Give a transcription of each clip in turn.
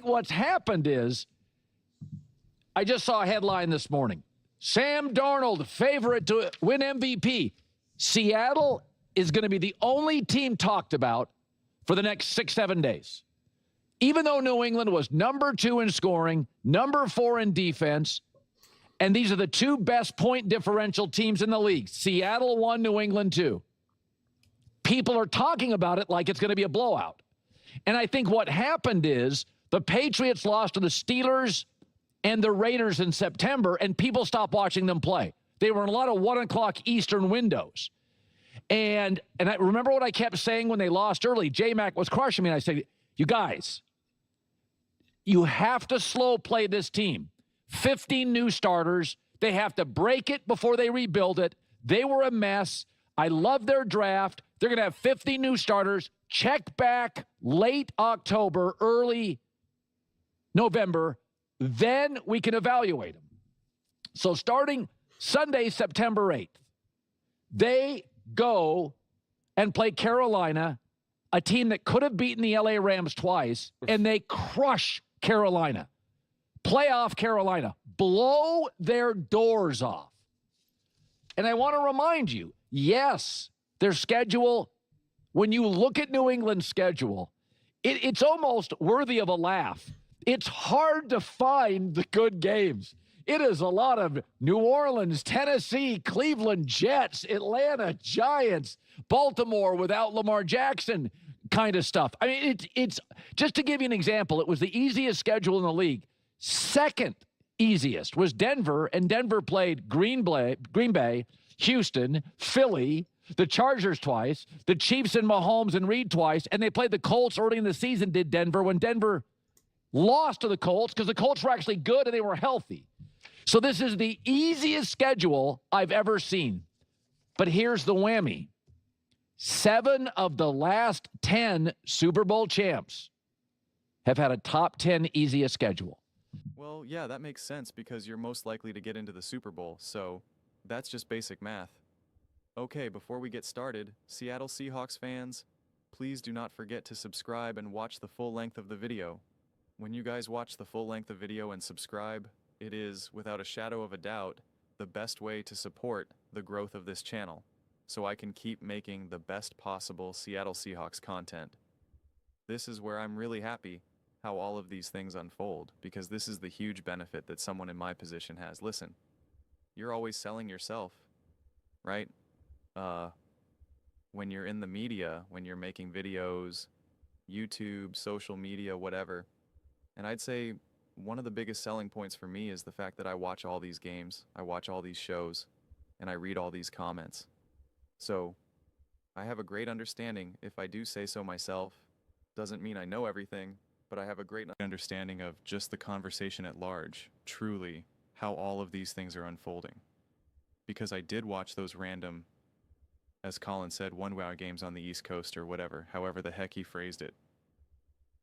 What's happened is, I just saw a headline this morning. Sam Darnold, favorite to win MVP. Seattle is going to be the only team talked about for the next 6-7 days. Even though New England was number 2 in scoring, number 4 in defense, and these are the 2 best point differential teams in the league. Seattle 1, New England 2. People are talking about it like it's going to be a blowout. And I think what happened is the Patriots lost to the Steelers and the Raiders in September, and people stopped watching them play. They were in a lot of 1 o'clock Eastern windows. And I remember what I kept saying when they lost early. J-Mac was crushing me, and I said, you guys, you have to slow play this team. 15 new starters. They have to break it before they rebuild it. They were a mess. I love their draft. They're going to have 50 new starters. Check back late October, early November. Then we can evaluate them. So starting Sunday, September 8th, they go and play Carolina, a team that could have beaten the LA Rams twice, and they crush Carolina. Playoff Carolina. Blow their doors off. And I want to remind you, yes, their schedule, when you look at New England's schedule, it's almost worthy of a laugh. It's hard to find the good games. It is a lot of New Orleans, Tennessee, Cleveland Jets, Atlanta Giants, Baltimore without Lamar Jackson kind of stuff. I mean, it's just to give you an example, it was the easiest schedule in the league. Second easiest was Denver, and Denver played Green Bay, Houston, Philly, the Chargers twice, the Chiefs and Mahomes and Reed twice, and they played the Colts early in the season, did Denver, when Denver lost to the Colts because the Colts were actually good and they were healthy. So this is the easiest schedule I've ever seen. But here's the whammy. 7 of the last 10 Super Bowl champs have had a top 10 easiest schedule. Well, yeah, that makes sense because you're most likely to get into the Super Bowl, so that's just basic math. Okay, before we get started, Seattle Seahawks fans, please do not forget to subscribe and watch the full length of the video. When you guys watch the full length of video and subscribe, it is, without a shadow of a doubt, the best way to support the growth of this channel, so I can keep making the best possible Seattle Seahawks content. This is where I'm really happy how all of these things unfold, because this is the huge benefit that someone in my position has. Listen, you're always selling yourself, right? When you're in the media, when you're making videos, YouTube, social media, whatever. And I'd say one of the biggest selling points for me is the fact that I watch all these games, I watch all these shows, and I read all these comments. So I have a great understanding, if I do say so myself. Doesn't mean I know everything, but I have a great understanding of just the conversation at large, truly, how all of these things are unfolding. Because I did watch those random, as Colin said, 1-hour games on the East Coast or whatever, however the heck he phrased it.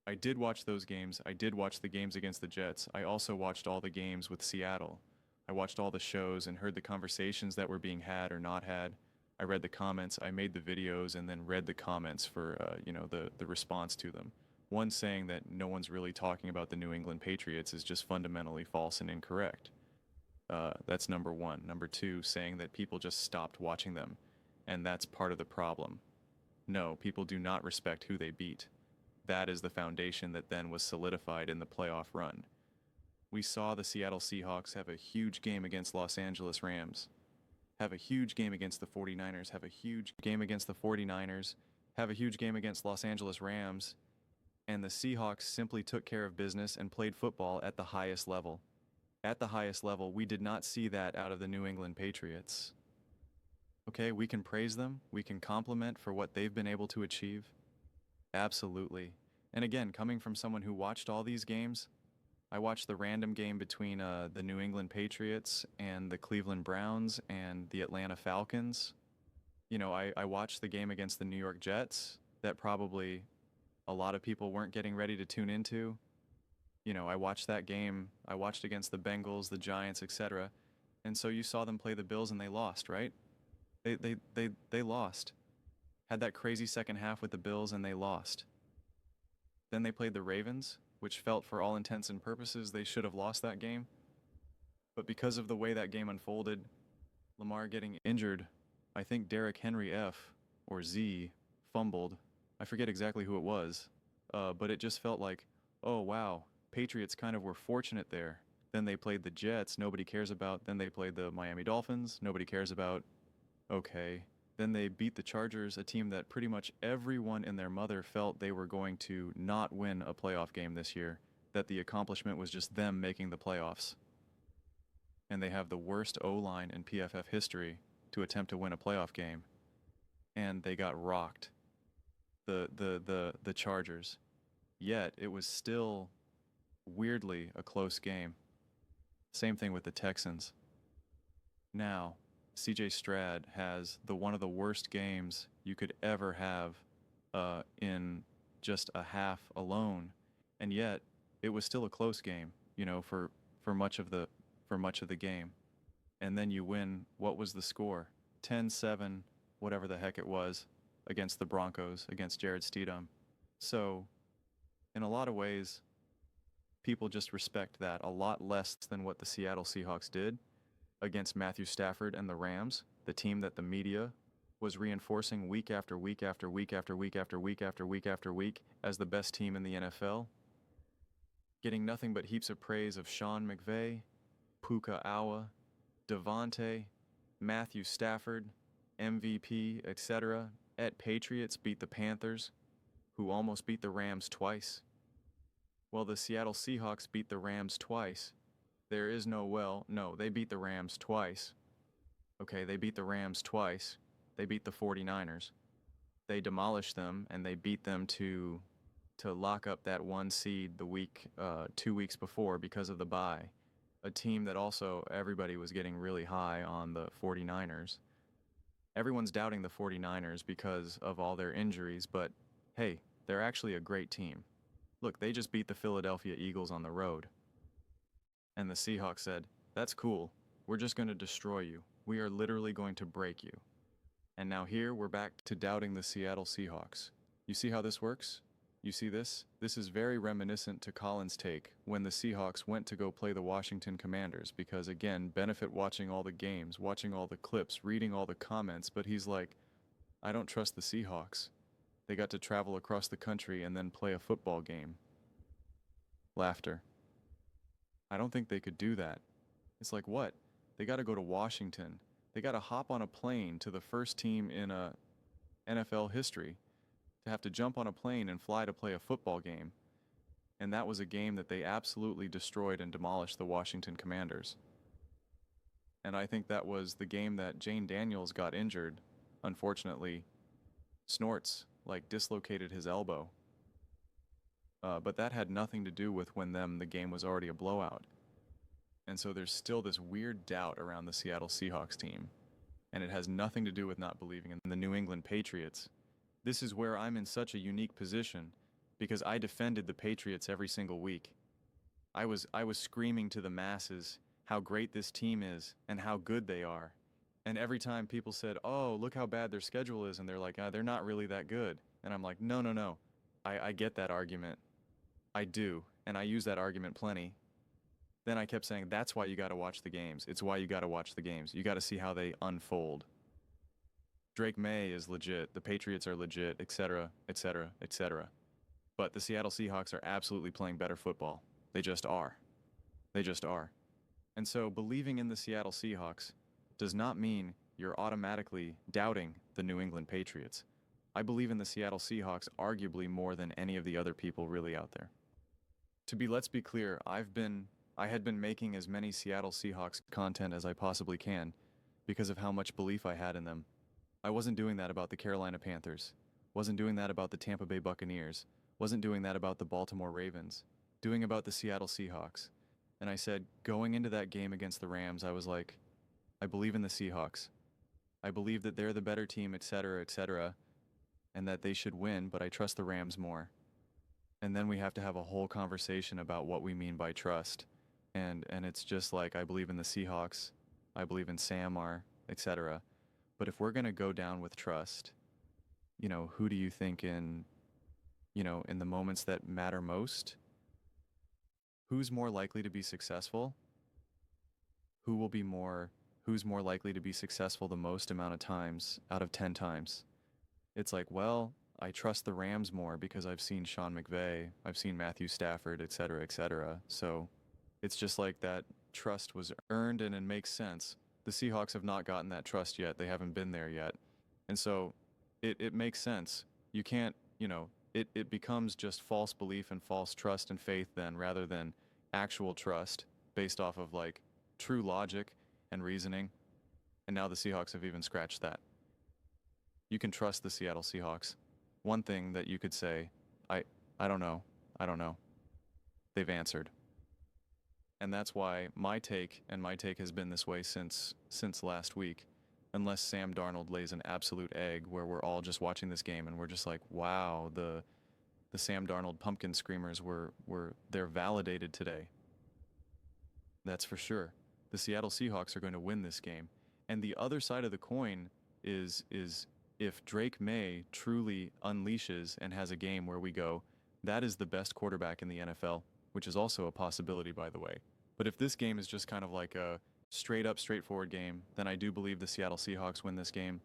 I did watch those games. I did watch the games against the Jets. I also watched all the games with Seattle. I watched all the shows and heard the conversations that were being had or not had. I read the comments. I made the videos and then read the comments for, the response to them. One saying that no one's really talking about the New England Patriots is just fundamentally false and incorrect. That's number one. Number two, saying that people just stopped watching them, and that's part of the problem. No, people do not respect who they beat. That is the foundation that then was solidified in the playoff run. We saw the Seattle Seahawks have a huge game against Los Angeles Rams, have a huge game against the 49ers, have a huge game against the 49ers, have a huge game against Los Angeles Rams, and the Seahawks simply took care of business and played football at the highest level. At the highest level, we did not see that out of the New England Patriots. Okay, we can praise them, we can compliment for what they've been able to achieve. Absolutely. And again, coming from someone who watched all these games, I watched the random game between the New England Patriots and the Cleveland Browns and the Atlanta Falcons. You know, I watched the game against the New York Jets that probably a lot of people weren't getting ready to tune into. You know, I watched that game. I watched against the Bengals, the Giants, etc. And so you saw them play the Bills and they lost, right? They lost. Had that crazy second half with the Bills and they lost. Then they played the Ravens which felt for all intents and purposes they should have lost that game. But because of the way that game unfolded, Lamar getting injured, I think Derrick Henry F. or Z fumbled. I forget exactly who it was, but it just felt like, oh wow, Patriots kind of were fortunate there. Then they played the Jets, nobody cares about. Then they played the Miami Dolphins, nobody cares about. Okay. Then they beat the Chargers, a team that pretty much everyone and their mother felt they were going to not win a playoff game this year, that the accomplishment was just them making the playoffs. And they have the worst O-line in PFF history to attempt to win a playoff game. And they got rocked. The Chargers. Yet it was still weirdly a close game. Same thing with the Texans. Now, CJ Stroud has one of the worst games you could ever have in just a half alone, and yet it was still a close game, for much of the game. And then you win. What was the score? 10-7, whatever the heck it was, against the Broncos, against Jared Stidham. So, in a lot of ways, people just respect that a lot less than what the Seattle Seahawks did against Matthew Stafford and the Rams, the team that the media was reinforcing week after week after week after week after week after week after week as the best team in the NFL, getting nothing but heaps of praise of Sean McVay, Puka Awa, Devontae, Matthew Stafford, MVP, etc. At Patriots beat the Panthers, who almost beat the Rams twice. Well, the Seattle Seahawks beat the Rams twice. There is no, they beat the Rams twice. Okay, they beat the Rams twice. They beat the 49ers. They demolished them, and they beat them to lock up that 1 seed the 2 weeks before because of the bye. A team that also everybody was getting really high on, the 49ers. Everyone's doubting the 49ers because of all their injuries, but hey, they're actually a great team. Look, they just beat the Philadelphia Eagles on the road. And the Seahawks said, that's cool. We're just going to destroy you. We are literally going to break you. And now here we're back to doubting the Seattle Seahawks. You see how this works? You see this? This is very reminiscent to Colin's take when the Seahawks went to go play the Washington Commanders, because again, benefit watching all the games, watching all the clips, reading all the comments, but he's like, I don't trust the Seahawks. They got to travel across the country and then play a football game. Laughter. I don't think they could do that. It's like, what? They got to go to Washington. They got to hop on a plane to the first team in NFL history to have to jump on a plane and fly to play a football game. And that was a game that they absolutely destroyed and demolished the Washington Commanders. And I think that was the game that Jane Daniels got injured. Unfortunately, Snorts, dislocated his elbow. But that had nothing to do with the game was already a blowout. And so there's still this weird doubt around the Seattle Seahawks team. And it has nothing to do with not believing in the New England Patriots. This is where I'm in such a unique position, because I defended the Patriots every single week. I was screaming to the masses how great this team is and how good they are. And every time people said, oh, look how bad their schedule is, and they're like, they're not really that good. And I'm like, no. I get that argument. I do, and I use that argument plenty. Then I kept saying, that's why you got to watch the games. It's why you got to watch the games. You got to see how they unfold. Drake May is legit. The Patriots are legit, etc., etc., etc. But the Seattle Seahawks are absolutely playing better football. They just are. They just are. And so believing in the Seattle Seahawks does not mean you're automatically doubting the New England Patriots. I believe in the Seattle Seahawks arguably more than any of the other people really out there. Let's be clear, I had been making as many Seattle Seahawks content as I possibly can because of how much belief I had in them. I wasn't doing that about the Carolina Panthers. Wasn't doing that about the Tampa Bay Buccaneers. Wasn't doing that about the Baltimore Ravens. Doing about the Seattle Seahawks. And I said, going into that game against the Rams, I was like, I believe in the Seahawks. I believe that they're the better team, etc., etc., and that they should win, but I trust the Rams more. And then we have to have a whole conversation about what we mean by trust. And it's just like, I believe in the Seahawks, I believe in Samar, etc. But if we're going to go down with trust, who do you think in the moments that matter most? who's more likely to be successful? Who's more likely to be successful the most amount of times out of 10 times? It's like, well, I trust the Rams more because I've seen Sean McVay, I've seen Matthew Stafford, et cetera, et cetera. So it's just like that trust was earned and it makes sense. The Seahawks have not gotten that trust yet. They haven't been there yet. And so it makes sense. You can't, it becomes just false belief and false trust and faith then rather than actual trust based off of like true logic and reasoning. And now the Seahawks have even scratched that. You can trust the Seattle Seahawks. One thing that you could say, I don't know. I don't know. They've answered. And that's why my take has been this way since last week, unless Sam Darnold lays an absolute egg where we're all just watching this game and we're just like, wow, the Sam Darnold pumpkin screamers they're validated today. That's for sure. The Seattle Seahawks are going to win this game. And the other side of the coin is if Drake May truly unleashes and has a game where we go, that is the best quarterback in the NFL, which is also a possibility, by the way. But if this game is just kind of like a straight up, straightforward game, then I do believe the Seattle Seahawks win this game.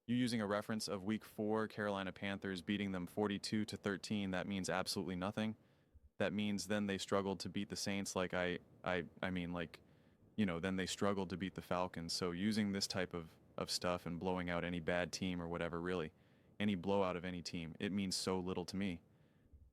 You using a reference of Week 4, Carolina Panthers beating them 42-13, that means absolutely nothing. That means then they struggled to beat the Saints then they struggled to beat the Falcons. So using this type of stuff and blowing out any bad team or whatever, really, any blowout of any team, it means so little to me.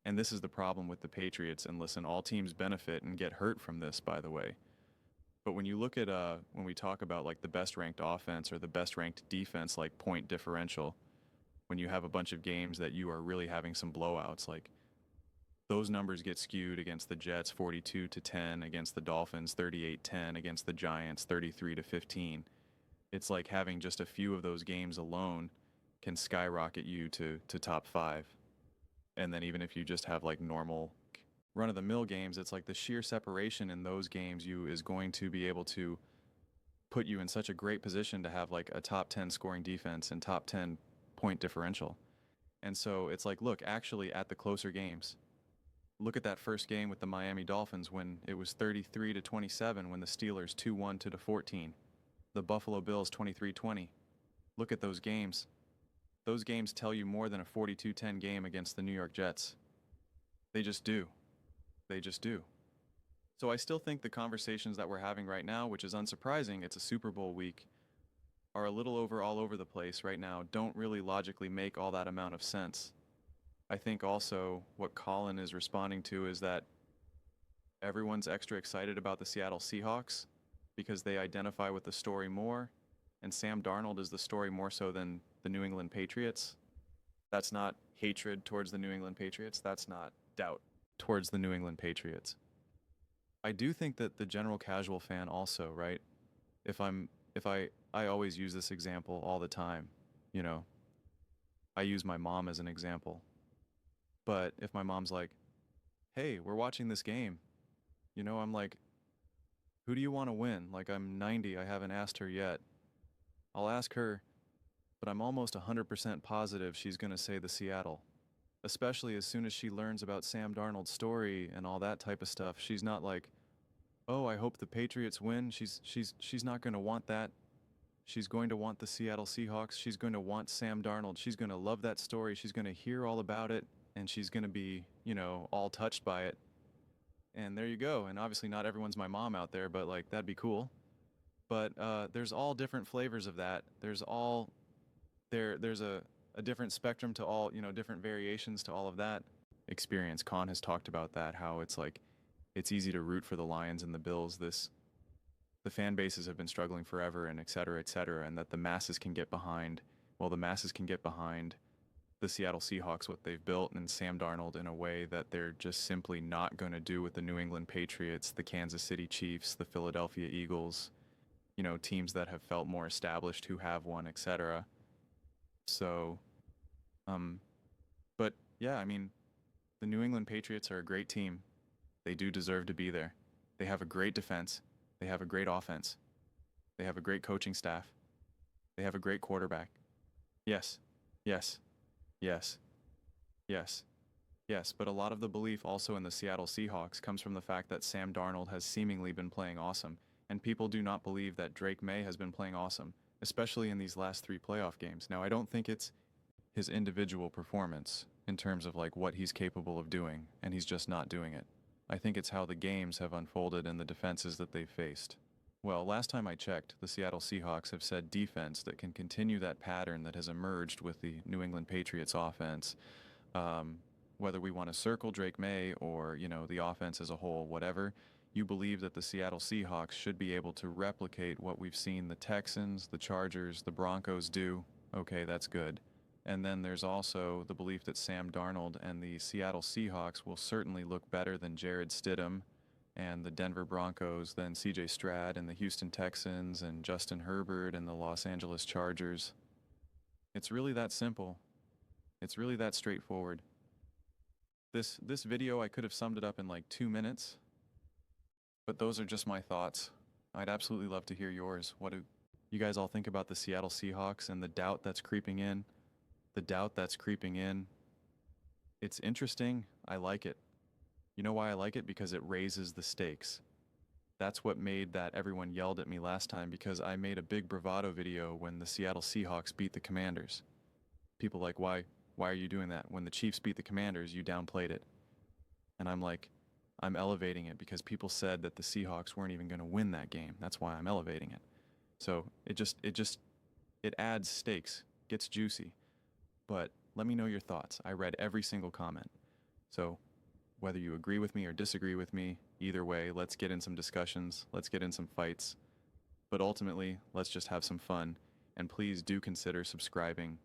And this is the problem with the Patriots. And listen, all teams benefit and get hurt from this, by the way. But when you look at, when we talk about like the best ranked offense or the best ranked defense, like point differential, when you have a bunch of games that you are really having some blowouts, like those numbers get skewed against the Jets 42-10, against the Dolphins 38-10, against the Giants 33-15. It's like having just a few of those games alone can skyrocket you to top 5. And then even if you just have like normal run-of-the-mill games, it's like the sheer separation in those games is going to be able to put you in such a great position to have like a top 10 scoring defense and top 10 point differential. And so it's like, look, actually at the closer games, look at that first game with the Miami Dolphins when it was 33-27, when the Steelers 2-1-14, the Buffalo Bills 23-20. Look at those games. Those games tell you more than a 42-10 game against the New York Jets. They just do. They just do. So I still think the conversations that we're having right now, which is unsurprising, it's a Super Bowl week, are a little all over the place right now, don't really logically make all that amount of sense. I think also what Colin is responding to is that everyone's extra excited about the Seattle Seahawks because they identify with the story more, and Sam Darnold is the story more so than the New England Patriots. That's not hatred towards the New England Patriots. That's not doubt towards the New England Patriots. I do think that the general casual fan also, right? I always use this example all the time, I use my mom as an example. But if my mom's like, hey, we're watching this game, I'm like, who do you want to win? Like, I'm 90, I haven't asked her yet. I'll ask her, but I'm almost 100% positive she's going to say the Seattle. Especially as soon as she learns about Sam Darnold's story and all that type of stuff. She's not like, oh, I hope the Patriots win. She's not going to want that. She's going to want the Seattle Seahawks. She's going to want Sam Darnold. She's going to love that story. She's going to hear all about it. And she's going to be, all touched by it. And there you go. And obviously not everyone's my mom out there, but like, that'd be cool. But there's all different flavors of that. There's a different spectrum to all, different variations to all of that experience. Con has talked about that, how it's like, it's easy to root for the Lions and the Bills. The fan bases have been struggling forever and et cetera, and that the masses can get behind. Well, the masses can get behind the Seattle Seahawks, what they've built, and Sam Darnold in a way that they're just simply not going to do with the New England Patriots, the Kansas City Chiefs, the Philadelphia Eagles, teams that have felt more established who have won, etc. So, but yeah, I mean, the New England Patriots are a great team. They do deserve to be there. They have a great defense. They have a great offense. They have a great coaching staff. They have a great quarterback. Yes, yes, yes, yes, Yes, but a lot of the belief also in the Seattle Seahawks comes from the fact that Sam Darnold has seemingly been playing awesome, and people do not believe that Drake May has been playing awesome, especially in these last 3 playoff games. Now, I don't think it's his individual performance in terms of like what he's capable of doing, and he's just not doing it. I think it's how the games have unfolded and the defenses that they've faced. Well, last time I checked, the Seattle Seahawks have said defense that can continue that pattern that has emerged with the New England Patriots offense. Whether we want to circle Drake May or, the offense as a whole, whatever, you believe that the Seattle Seahawks should be able to replicate what we've seen the Texans, the Chargers, the Broncos do. Okay, that's good. And then there's also the belief that Sam Darnold and the Seattle Seahawks will certainly look better than Jared Stidham and the Denver Broncos than CJ Stroud and the Houston Texans and Justin Herbert and the Los Angeles Chargers. It's really that simple. It's really that straightforward. This video, I could have summed it up in like 2 minutes, but those are just my thoughts. I'd absolutely love to hear yours. What do you guys all think about the Seattle Seahawks and the doubt that's creeping in? The doubt that's creeping in. It's interesting. I like it. You know why I like it? Because it raises the stakes. That's what made that everyone yelled at me last time, because I made a big bravado video when the Seattle Seahawks beat the Commanders. People like, why are you doing that? When the Chiefs beat the Commanders, you downplayed it. And I'm like, I'm elevating it because people said that the Seahawks weren't even going to win that game. That's why I'm elevating it. So it adds stakes, gets juicy. But let me know your thoughts. I read every single comment. So whether you agree with me or disagree with me, either way, let's get in some discussions. Let's get in some fights. But ultimately, let's just have some fun. And please do consider subscribing.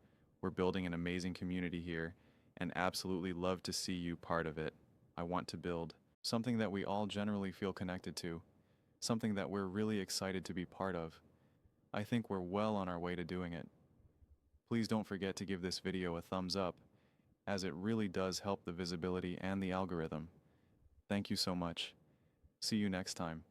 We're building an amazing community here and absolutely love to see you part of it. I want to build something that we all generally feel connected to, something that we're really excited to be part of. I think we're well on our way to doing it. Please don't forget to give this video a thumbs up, as it really does help the visibility and the algorithm. Thank you so much. See you next time.